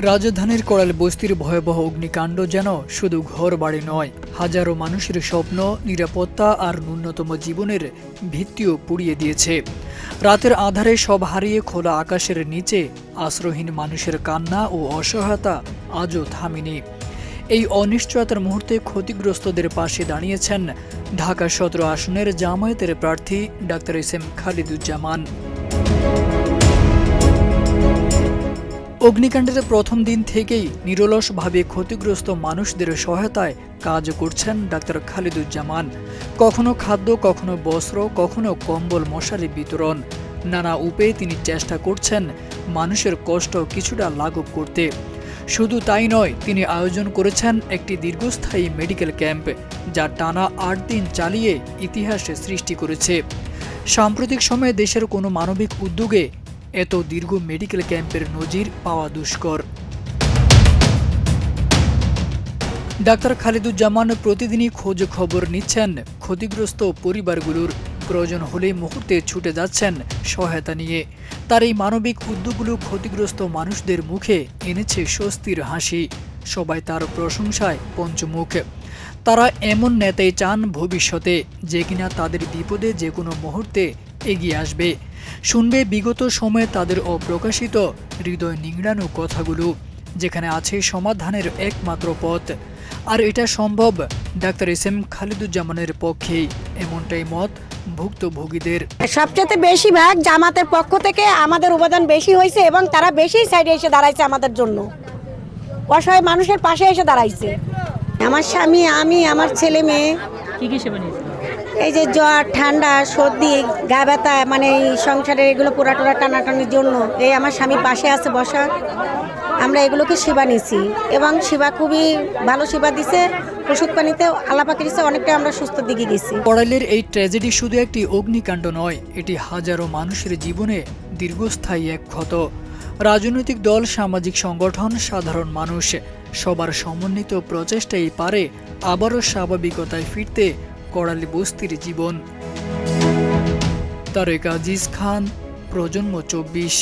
রাজধানীর কড়াল বস্তির ভয়াবহ অগ্নিকাণ্ড যেন শুধু ঘরবাড়ি নয়, হাজারো মানুষের স্বপ্ন, নিরাপত্তা আর ন্যূনতম জীবনের ভিত্তিও পুড়িয়ে দিয়েছে। রাতের আঁধারে সব হারিয়ে খোলা আকাশের নিচে আশ্রয়হীন মানুষের কান্না ও অসহায়তা আজও থামেনি। এই অনিশ্চয়তার মুহূর্তে ক্ষতিগ্রস্তদের পাশে দাঁড়িয়েছেন ঢাকা ১৭ আসনের জামায়াতের প্রার্থী ডাক্তার এস এম খালিদুজ্জামান। অগ্নিকাণ্ডের প্রথম দিন থেকেই নিরলসভাবে ক্ষতিগ্রস্ত মানুষদের সহায়তায় কাজ করছেন ডাক্তার খালিদুজ্জামান। কখনো খাদ্য, কখনো বস্ত্র, কখনো কম্বল মশারি বিতরণ। নানা উপায়ে তিনি চেষ্টা করছেন মানুষের কষ্ট কিছুটা লাঘব করতে। শুধু তাই নয়, তিনি আয়োজন করেছেন একটি দীর্ঘস্থায়ী মেডিকেল ক্যাম্প, যা টানা ৮ দিন চালিয়ে ইতিহাসে সৃষ্টি করেছে। সাম্প্রতিক সময়ে দেশের কোনো মানবিক উদ্যোগে এত দীর্ঘ মেডিকেল ক্যাম্পের নজির পাওয়া দুষ্কর। ডাক্তার খালিদুজ্জামান প্রতিদিনই খোঁজ খবর নিচ্ছেন ক্ষতিগ্রস্ত পরিবারগুলোর। প্রয়োজন হলে মুহূর্তে ছুটে যাচ্ছেন সহায়তা নিয়ে। তার এই মানবিক উদ্যোগগুলো ক্ষতিগ্রস্ত মানুষদের মুখে এনেছে স্বস্তির হাসি। সবাই তার প্রশংসায় পঞ্চমুখ। তারা এমন নেতাই চান ভবিষ্যতে, যে কিনা তাদের বিপদে যে কোনো মুহূর্তে এগিয়ে আসবে, শুনবে বিগত সময়ে তাদের অপ্রকাশিত হৃদয় নিংড়ানো কথাগুলো, যেখানে আছে সমাধানের একমাত্র পথ। আর এটা সম্ভব ডাক্তার এস এম খালিদুজ্জামানের পক্ষেই, এমনটাই মত ভুক্তভোগীদের। সবচেয়ে বেশিরভাগ জামাতের পক্ষ থেকে আমাদের অবদান বেশি হয়েছে এবং তারা বেশি সাইডে এসে দাঁড়াইছে আমাদের জন্য, অসহায় মানুষের পাশে এসে দাঁড়াইছে। আমার স্বামী, আমি, আমার ছেলে মেয়ে। কি কি সেবা নিয়েছে? এই যে জ্বর, ঠান্ডা, সর্দি, গা ব্যথা, মানে এই সংসারের এগুলো পোড়াটোড়া টানাটানির জন্য এই আমার স্বামী পাশে আছে বসা। আমরা এগুলোকে সেবা নিছি এবং সেবা খুবই ভালো সেবা দিছে। ওষুধ পানিতে আল্লাহ পাকের ইচ্ছায় অনেকটা আমরা সুস্থ দিকে গেছি। কড়াইলের এই ট্র্যাজেডি শুধু একটি অগ্নিকাণ্ড নয়, এটি হাজারো মানুষের জীবনে দীর্ঘস্থায়ী এক ক্ষত। রাজনৈতিক দল, সামাজিক সংগঠন, সাধারণ মানুষ সবার সমন্বিত প্রচেষ্টাই পারে আবারও স্বাভাবিকতায় ফিরতে কড়ালি বস্তির জীবন। তারেক আজিজ খান, প্রজন্ম ২৪।